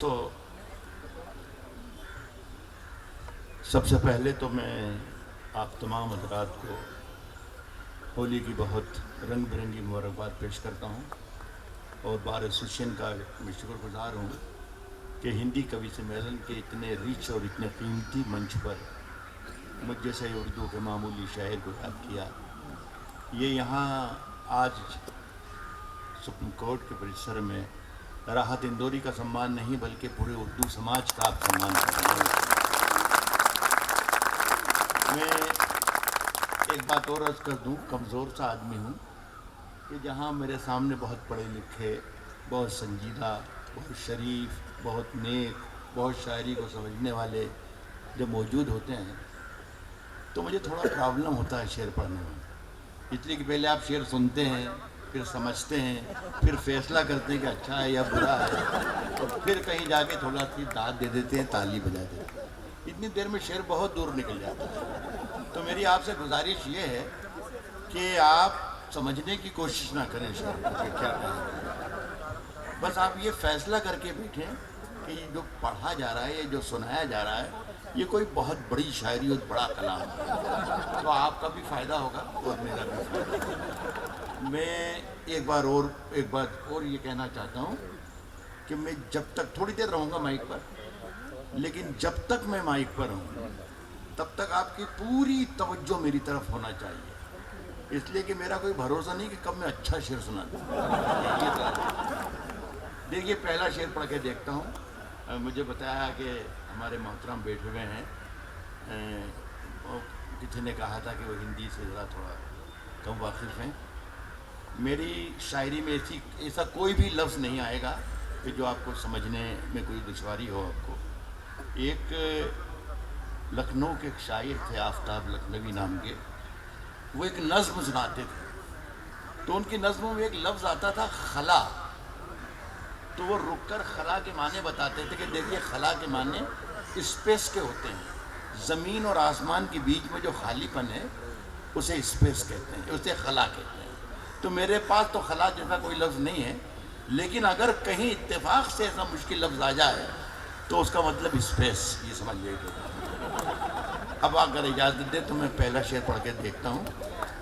تو سب سے پہلے تو میں آپ تمام حضرات کو ہولی کی بہت رنگ برنگی مبارکباد پیش کرتا ہوں اور بار ایسوسیشن کا میں شکر گزار ہوں کہ ہندی کوی سمیلن کے اتنے ریچ اور اتنے قیمتی منچ پر مجھ جیسے اردو کے معمولی شاعر کو یاد کیا. یہ یہاں آج سپریم کورٹ کے پریسر میں راحت اندوری کا سمان نہیں بلکہ پورے اردو سماج کا آپ سمان کر رہے ہیں. میں ایک بات اور عرض کر دوں، کمزور سا آدمی ہوں کہ جہاں میرے سامنے بہت پڑھے لکھے، بہت سنجیدہ، بہت شریف، بہت نیک، بہت شاعری کو سمجھنے والے جب موجود ہوتے ہیں تو مجھے تھوڑا پرابلم ہوتا ہے شعر پڑھنے میں، اس لیے کہ پہلے آپ شعر سنتے ہیں، پھر سمجھتے ہیں، پھر فیصلہ کرتے ہیں کہ اچھا ہے یا برا ہے، اور پھر کہیں جا کے تھوڑا سی داد دے دیتے ہیں، تالی بجا دیتے ہیں. اتنی دیر میں شعر بہت دور نکل جاتا ہے. تو میری آپ سے گزارش یہ ہے کہ آپ سمجھنے کی کوشش نہ کریں شعر کو کہ کیا کہیں، بس آپ یہ فیصلہ کر کے بیٹھیں کہ یہ جو پڑھا جا رہا ہے، یہ جو سنایا جا رہا ہے، یہ کوئی بہت بڑی شاعری اور بڑا کلام ہے. تو آپ کا بھی فائدہ ہوگا اور میرا بھی فائدہ ہوگا. میں ایک بات اور یہ کہنا چاہتا ہوں کہ میں جب تک تھوڑی دیر رہوں گا مائک پر، لیکن جب تک میں مائک پر ہوں تب تک آپ کی پوری توجہ میری طرف ہونا چاہیے، اس لیے کہ میرا کوئی بھروسہ نہیں کہ کب میں اچھا شعر سنا دوں. دیکھیے پہلا شعر پڑھ کے دیکھتا ہوں. مجھے بتایا کہ ہمارے محترم بیٹھے ہوئے ہیں، کسی نے کہا تھا کہ وہ ہندی سے ذرا تھوڑا کم واقف ہیں. میری شاعری میں ایسا کوئی بھی لفظ نہیں آئے گا کہ جو آپ کو سمجھنے میں کوئی دشواری ہو. آپ کو ایک لکھنؤ کے ایک شاعر تھے آفتاب لکھنوی نام کے، وہ ایک نظم سناتے تھے. تو ان کی نظموں میں ایک لفظ آتا تھا خلا. تو وہ رک کر خلا کے معنی بتاتے تھے کہ دیکھیے خلا کے معنی اسپیس کے ہوتے ہیں، زمین اور آسمان کے بیچ میں جو خالی پن ہے اسے اسپیس کہتے ہیں، اسے خلا کہتے ہیں. تو میرے پاس تو خلا جیسا کوئی لفظ نہیں ہے، لیکن اگر کہیں اتفاق سے ایسا مشکل لفظ آ جائے تو اس کا مطلب اسپیس، یہ سمجھ لے. اب اگر اجازت دے تو میں پہلا شعر پڑھ کے دیکھتا ہوں،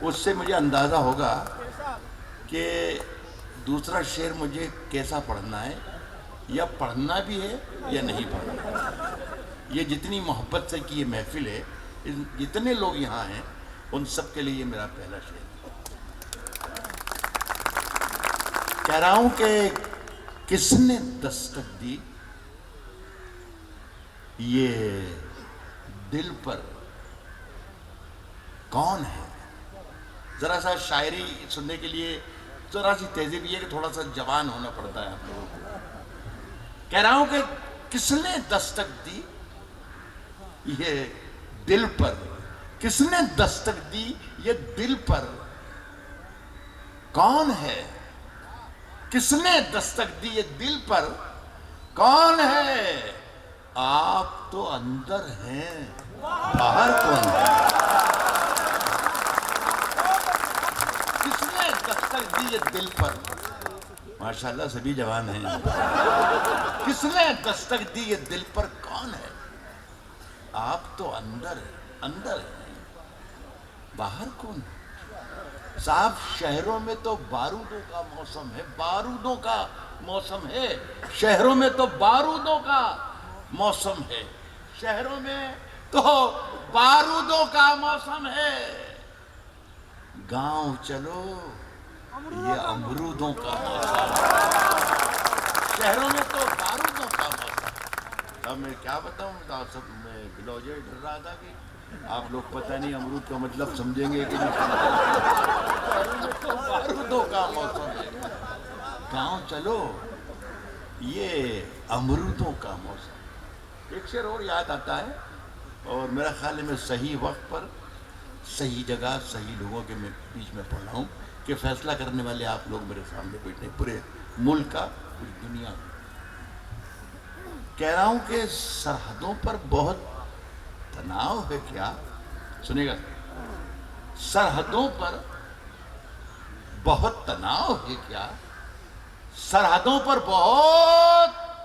اس سے مجھے اندازہ ہوگا کہ دوسرا شعر مجھے کیسا پڑھنا ہے، یا پڑھنا بھی ہے یا نہیں پڑھنا. یہ جتنی محبت سے کی یہ محفل ہے، جتنے لوگ یہاں ہیں ان سب کے لیے یہ میرا پہلا شعر ہے. کہہ رہا ہوں کہ کس نے دستک دی یہ دل پر کون ہے. ذرا سا شاعری سننے کے لیے ذرا سی تہذیب یہ کہ تھوڑا سا جوان ہونا پڑتا ہے آپ لوگوں کو. کہہ رہا ہوں کہ کس نے دستک دی یہ دل پر، کس نے دستک دی یہ دل پر کون ہے. کس نے دستک دی یہ دل پر کون ہے. آپ تو اندر ہیں باہر کون ہے. کس نے دستک دی یہ دل پر، ماشاءاللہ سبھی جوان ہیں. کس نے دستک دی یہ دل پر کون ہے. آپ تو اندر ہیں باہر کون ہے. صاحب شہروں میں تو بارودوں کا موسم ہے، بارودوں کا موسم ہے. شہروں میں تو بارودوں کا موسم ہے، شہروں میں تو بارودوں کا موسم ہے. گاؤں چلو یہ امرودوں کا موسم ہے. شہروں میں تو بارودوں کا موسم ہے. اب میں کیا بتاؤں، سب میں بلوجے ڈر رہا تھا کہ آپ لوگ پتہ نہیں امرود کا مطلب سمجھیں گے کہ نہیں. بارودوں کا موسم ہے. گاؤں چلو یہ امرودوں کا موسم. ایک شعر اور یاد آتا ہے، اور میرا خیال ہے میں صحیح وقت پر صحیح جگہ صحیح لوگوں کے بیچ میں پڑھ رہا ہوں کہ فیصلہ کرنے والے آپ لوگ میرے سامنے بیٹھے، پورے ملک کا، پوری دنیا کا. کہہ رہا ہوں کہ سرحدوں پر بہت تناؤ ہے کیا. سنیے گا، سرحدوں پر بہت تناؤ ہے کیا. سرحدوں پر بہت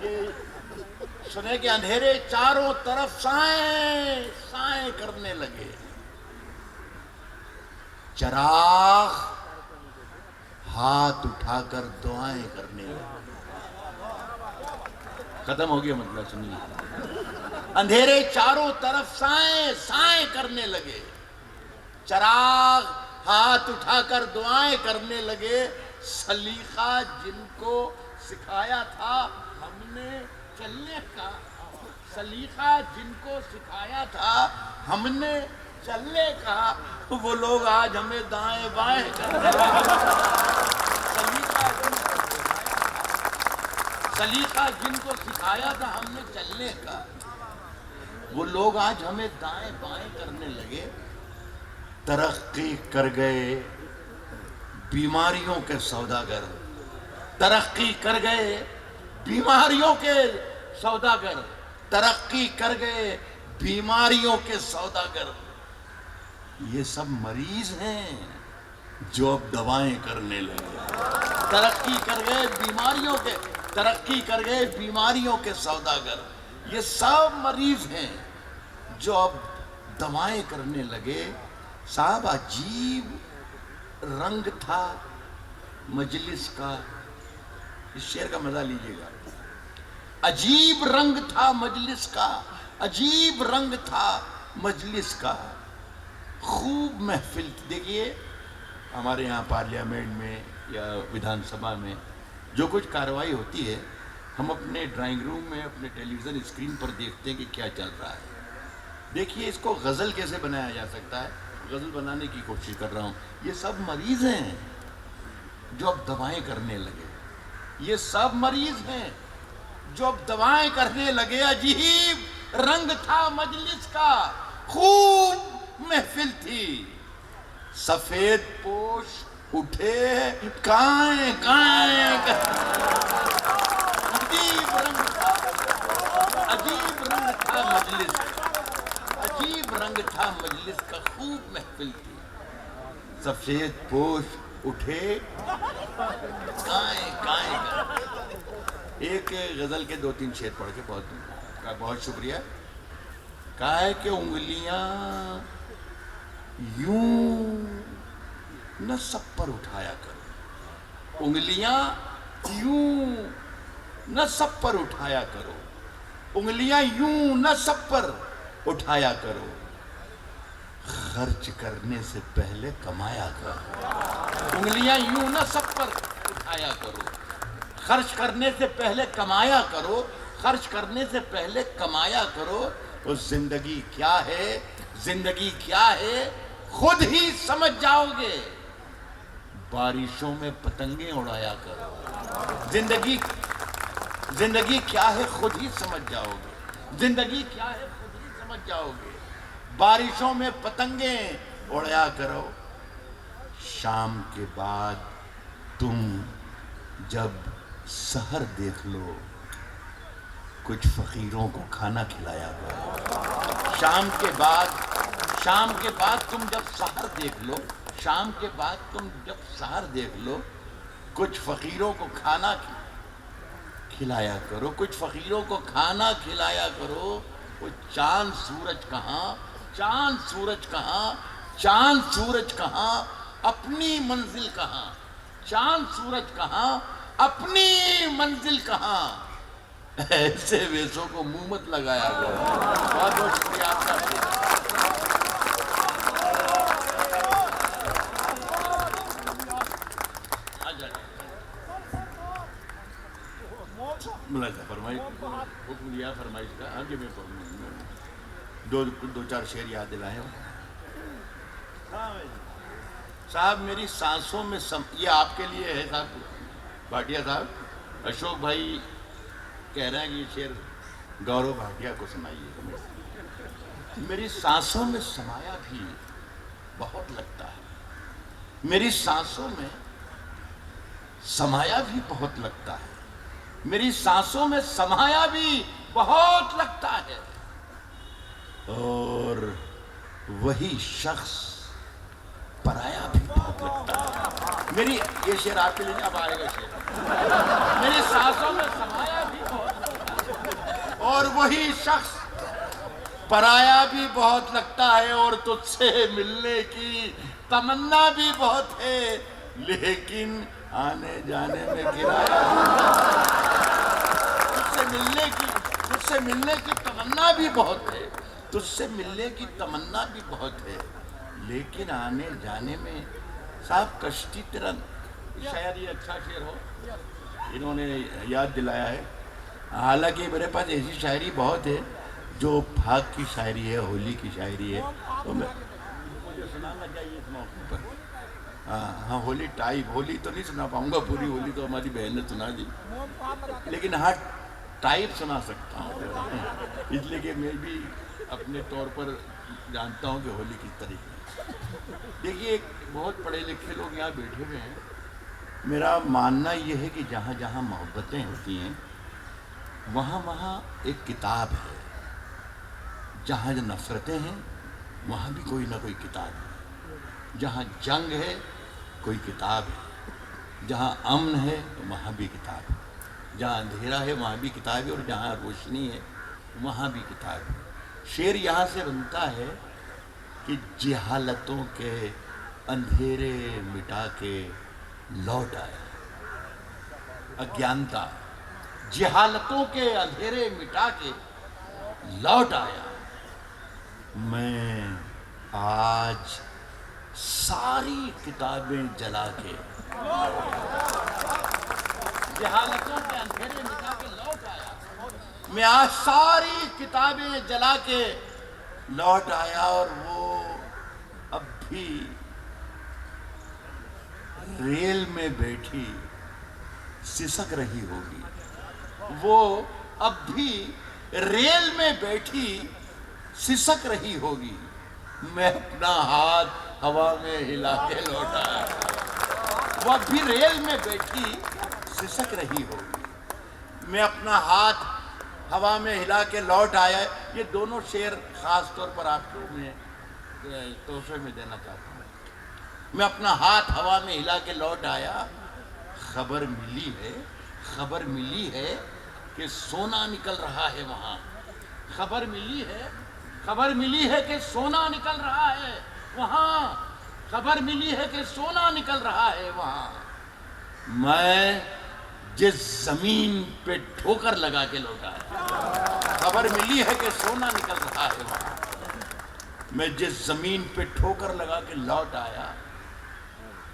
کہ سنے کہ اندھیرے چاروں طرف سائیں سائیں کرنے لگے، چراغ ہاتھ اٹھا کر دعائیں کرنے لگے۔ ختم ہو گیا مطلب، سنیے۔ اندھیرے چاروں طرف سائیں سائیں کرنے لگے، چراغ ہاتھ اٹھا کر دعائیں کرنے لگے، سلیقہ جن کو سکھایا تھا ہم نے چلنے کا، سلیقہ جن کو سکھایا تھا ہم نے چلنے کا، وہ لوگ آج ہمیں دائیں بائیں کرنے لگے۔ سلیقہ جن کو سکھایا تھا ہم نے چلنے کا، وہ لوگ آج ہمیں دائیں بائیں کرنے لگے۔ ترقی کر گئے بیماریوں کے سوداگر، ترقی کر گئے بیماریوں کے سوداگر، ترقی کر گئے بیماریوں کے سوداگر۔ یہ سب مریض ہیں جو اب دوائیں کرنے لگے۔ ترقی کر گئے بیماریوں کے، ترقی کر گئے بیماریوں کے سوداگر، یہ سب مریض ہیں جو اب دوائیں کرنے لگے۔ صاحب عجیب رنگ تھا مجلس کا، اس شعر کا مزہ لیجئے گا۔ عجیب رنگ تھا مجلس کا، عجیب رنگ تھا مجلس کا، خوب محفل۔ دیکھیے ہمارے یہاں پارلیمنٹ میں یا ودھان سبھا میں جو کچھ کارروائی ہوتی ہے، ہم اپنے ڈرائنگ روم میں اپنے ٹیلی ویژن اسکرین پر دیکھتے ہیں کہ کیا چل رہا ہے۔ دیکھیے اس کو غزل کیسے بنایا جا سکتا ہے، غزل بنانے کی کوشش کر رہا ہوں۔ یہ سب مریض ہیں جو اب دوائیں کرنے لگے، یہ سب مریض ہیں جو اب دوائیں کرنے لگے۔ عجیب رنگ تھا مجلس کا، خوب محفل تھی، سفید پوش اٹھے کائیں کائیں۔ عجیب رنگ تھا، عجیب رنگ تھا مجلس کا، عجیب رنگ تھا مجلس کا، خوب محفل تھی، سفید پوش اٹھے کائیں کائیں۔ ایک غزل کے 2-3 شعر پڑھ کے بہت شکریہ۔ کہا ہے کہ انگلیاں یوں نہ سب پر اٹھایا کرو، انگلیاں یوں نہ سب پر اٹھایا کرو، انگلیاں یوں نہ سب پر اٹھایا کرو، خرچ کرنے سے پہلے کمایا کرو۔ انگلیاں یوں نہ سب پر اٹھایا کرو، خرچ کرنے سے پہلے کمایا کرو، خرچ کرنے سے پہلے کمایا کرو۔ اور زندگی کیا ہے، زندگی کیا ہے خود ہی سمجھ جاؤ گے، بارشوں میں پتنگیں اڑایا کرو۔ زندگی کیا ہے خود ہی سمجھ جاؤ گے، زندگی کیا ہے خود ہی سمجھ جاؤ گے، بارشوں میں پتنگیں اڑایا کرو۔ شام کے بعد تم جب سحر دیکھ لو، کچھ فقیروں کو کھانا کھلایا کرو۔ شام کے بعد تم جب سحر دیکھ لو، شام کے بعد تم جب سحر دیکھ لو، کچھ فقیروں کو کھانا کھلایا کرو، کچھ فقیروں کو کھانا کھلایا کرو۔ وہ چاند سورج کہاں، چاند سورج کہاں، چاند سورج کہاں، اپنی منزل کہاں، چاند سورج کہاں، اپنی منزل کہاں، ایسے ویسوں کو منہ مت لگایا کرو۔ بہت بہت شکریہ آپ کا۔ ملاحظہ فرمائش، حکم دیا فرمائش کا، آگے میں پڑھوں، دو چار شعر یاد دلائے۔ صاحب میری سانسوں میں یہ آپ کے لیے ہے صاحب بھاٹیا صاحب، اشوک بھائی کہہ رہے ہیں کہ یہ شعر گورو بھاٹیا کو سنائیے۔ میری سانسوں میں سمایا بھی بہت لگتا ہے، میری سانسوں میں سمایا بھی بہت لگتا ہے، میری سانسوں میں سمایا بھی بہت لگتا ہے، اور وہی شخص پرایا بھی بہت لگتا ہے۔ میری یہ شعر آپ کے لیے اب آئے گا شعر۔ میری سانسوں میں سمایا بھی بہت لگتا ہے، اور وہی شخص پرایا بھی بہت لگتا ہے اور تجھ سے ملنے کی تمنا بھی بہت ہے، لیکن آنے جانے میں کرایہ تجھ سے ملنے کی تمنا بھی بہت ہے، تجھ سے ملنے کی تمنا بھی بہت ہے، لیکن آنے جانے میں صاحب کشتی تیرا، شاید یہ اچھا شعر ہو، انہوں نے یاد دلایا ہے۔ حالانکہ میرے پاس ایسی شاعری بہت ہے جو پھاگ کی شاعری ہے، ہولی کی شاعری ہے، تو مجھے سنانا چاہیے اس موقع پر۔ ہاں ہولی ٹائپ، ہولی تو نہیں سنا پاؤں گا، پوری ہولی تو ہماری بہن نے سنا دی، لیکن ہاں ٹائپ سنا سکتا ہوں، اس لیے کہ میں بھی اپنے طور پر جانتا ہوں کہ ہولی کس طریقے ہے۔ دیکھیے ایک بہت پڑھے لکھے لوگ یہاں بیٹھے ہوئے ہیں، میرا ماننا یہ ہے کہ جہاں جہاں محبتیں ہوتی ہیں وہاں وہاں ایک کتاب ہے، جہاں نفرتیں ہیں وہاں بھی کوئی نہ کوئی کتاب ہے، جہاں جنگ ہے کوئی کتاب ہے، جہاں امن ہے وہاں بھی کتاب ہے، جہاں اندھیرا ہے وہاں بھی کتاب ہے، اور جہاں روشنی ہے وہاں بھی کتاب ہے۔ شعر یہاں سے بنتا ہے کہ جہالتوں کے اندھیرے مٹا کے لوٹ آیا، اگیانتا، جہالتوں کے اندھیرے مٹا کے لوٹ آیا، میں آج ساری کتابیں جلا کے، جہالتوں کے اندھیرے مٹا کے لوٹ آیا، میں آج ساری کتابیں جلا کے لوٹ آیا، اور وہ اب بھی ریل میں بیٹھی سسک رہی ہوگی، وہ اب بھی ریل میں بیٹھی سسک رہی ہوگی، میں اپنا ہاتھ ہوا میں ہلا کے لوٹ آیا، وہ اب بھی ریل میں بیٹھی سسک رہی ہوگی، میں اپنا ہاتھ ہوا میں ہلا کے لوٹ آیا۔ یہ دونوں شعر خاص طور پر آپ کو میں تحفے میں دینا چاہتا ہوں۔ میں اپنا ہاتھ ہوا میں ہلا کے لوٹ آیا، خبر ملی ہے کہ سونا نکل رہا ہے وہاں، خبر ملی ہے کہ سونا نکل رہا ہے وہاں، خبر ملی ہے کہ سونا نکل رہا ہے وہاں، میں جس زمین پہ ٹھوکر لگا کے لوٹا ہے، خبر ملی ہے کہ سونا نکل رہا ہے وہاں، میں جس زمین پہ ٹھوکر لگا کے لوٹ آیا۔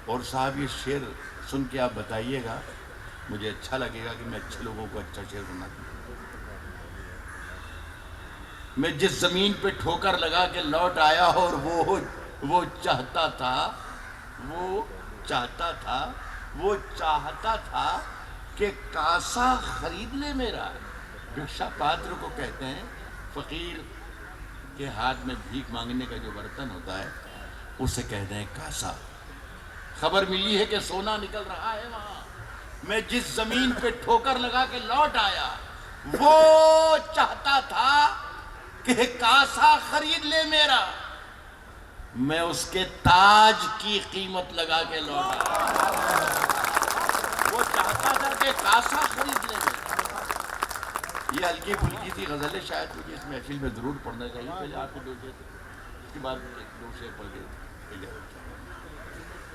اور صاحب یہ شعر سن کے آپ بتائیے گا، مجھے اچھا لگے گا کہ میں اچھے لوگوں کو اچھا شعر سنا دوں۔ میں جس زمین پہ ٹھوکر لگا کے لوٹ آیا، اور وہ چاہتا تھا کہ کاسا خرید لے میرا۔ بھکشا پاتر کو کہتے ہیں، فقیر کے ہاتھ میں بھیک مانگنے کا جو برتن ہوتا ہے اسے کہتے ہیں کاسا۔ خبر ملی ہے کہ سونا نکل رہا ہے وہاں، میں جس زمین پہ ٹھوکر لگا کے لوٹ آیا، وہ چاہتا تھا کہ کاسا خرید لے میرا، میں اس کے تاج کی قیمت لگا کے لوٹ آیا، وہ چاہتا تھا کہ کاسا خرید لے میرا۔ یہ ہلکی پھلکی سی غزل ہے، شاید مجھے اس محفل میں ضرور پڑھنا چاہیے، پہلے آپ کو دو شعر، اس کے بعد ایک دو شعر پڑھ کے۔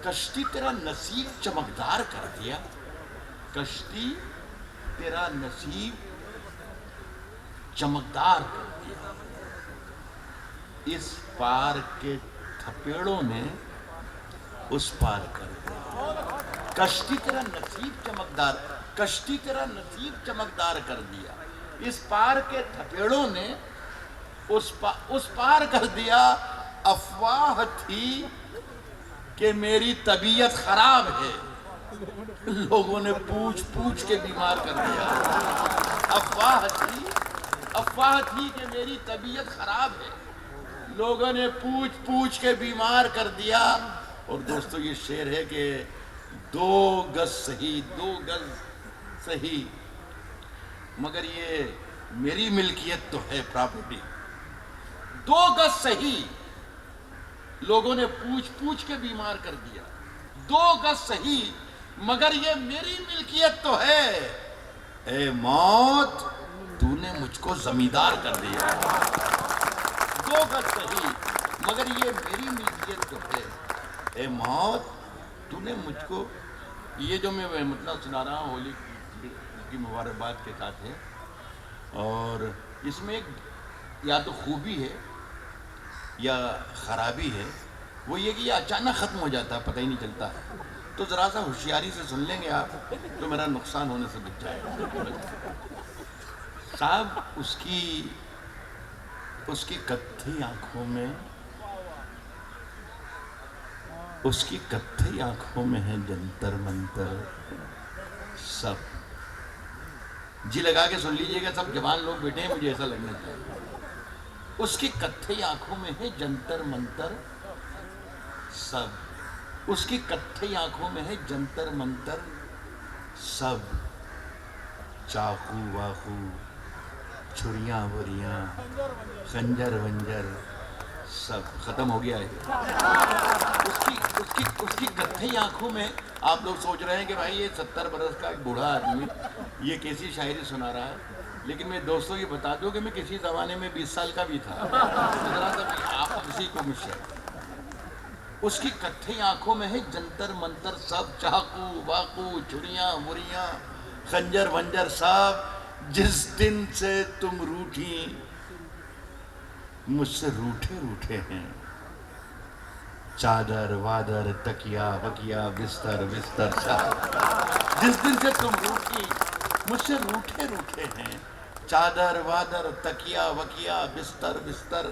کشتی تیرا نصیب چمکدار کر دیا، کشتی تیرا نصیب چمکدار کر دیا، اس پار کے تھپیڑوں نے اس پار کر دیا، کشتی تیرا نصیب چمکدار کر دیا، اس پار کے تھپیڑوں نے اس پار کر دیا، افواہ تھی کہ میری طبیعت خراب ہے، لوگوں نے پوچھ کے بیمار کر دیا، افواہ تھی کہ میری طبیعت خراب ہے، لوگوں نے پوچھ کے بیمار کر دیا۔ اور دوستو یہ شعر ہے کہ 2 گز صحیح مگر یہ میری ملکیت تو ہے پراپرٹی، 2 گز صحیح لوگوں نے پوچھ کے بیمار کر دیا، 2 گز صحیح مگر یہ میری ملکیت تو ہے، اے موت تو نے مجھ کو زمیندار کر دیا، 2 گز صحیح مگر یہ میری ملکیت تو ہے۔ اے موت تو نے مجھ کو، یہ جو میں مطلب سنا رہا ہوں ہولی کی مبارکباد کے ساتھ ہے، اور اس میں ایک یا تو خوبی ہے یا خرابی ہے، وہ یہ کہ یہ اچانک ختم ہو جاتا ہے، پتہ ہی نہیں چلتا، تو ذرا سا ہوشیاری سے سن لیں گے آپ تو میرا نقصان ہونے سے بچ جائے گا۔ صاحب اس کی کتھی آنکھوں میں، اس کی کتھی آنکھوں میں ہے جنتر منتر سب، جی لگا کے سن لیجئے گا، سب جوان لوگ بیٹھے ہیں، مجھے ایسا لگنا چاہیے، اس کی کتھی آنکھوں میں ہے جنتر منتر سب، اس کی کتھی آنکھوں میں ہے جنتر منتر سب، چاقو واقو چھریاں وریاں خنجر ونجر سب ختم ہو گیا ہے۔ اس کی کتھی آنکھوں میں، آپ لوگ سوچ رہے ہیں کہ بھائی یہ 70 برس کا ایک بوڑھا آدمی یہ کیسی شاعری سنا رہا ہے، لیکن میں دوستوں یہ بتا دوں کہ میں کسی زمانے میں 20 سال کا بھی تھا، ذرا سا آپ اسی کو مجھ سے، اس کی کتھی آنکھوں میں ہے جنتر منتر سب، چاقو واقو چھریاں وریاں خنجر ونجر سب، جس دن سے تم روٹھی مجھ سے روٹھے روٹھے ہیں، چادر وادر تکیا وکیا بستر بستر سب، جس دن سے تم روٹھی مجھ سے روٹھے روٹھے ہیں، چادر وادر تکیا وکیا بستر بستر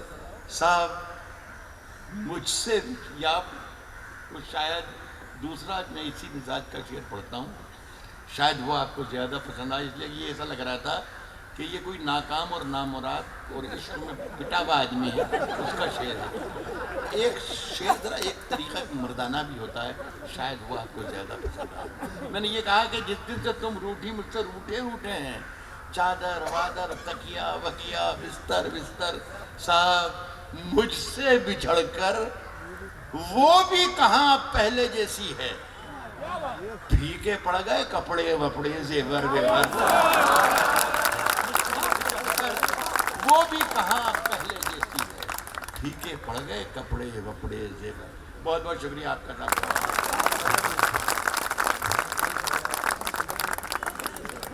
سب مجھ سے، یا شاید دوسرا میں اسی مزاج کا شعر پڑھتا ہوں، شاید وہ آپ کو زیادہ پسند آئے، اس لیے یہ ایسا لگ رہا تھا کہ یہ کوئی ناکام اور نامراد اور عشق میں پٹا ہوا آدمی ہے، اس کا شعر ہے۔ ایک شعر ذرا ایک طریقہ مردانہ بھی ہوتا ہے، شاید وہ آپ کو زیادہ پسند آئے۔ میں نے یہ کہا کہ جس دن سے تم روٹھی مجھ سے روٹھے روٹھے ہیں، چادر وادر تکیا وکیا بستر بستر صاحب، مجھ سے بچھڑ کر وہ بھی کہاں پہلے جیسی ہے، پھیکے پڑ گئے کپڑے وپڑے زیور ویور، وہ بھی کہاں پہلے جیسی ہے، پھیکے پڑ گئے کپڑے وپڑے زیور۔ بہت بہت شکریہ آپ کا۔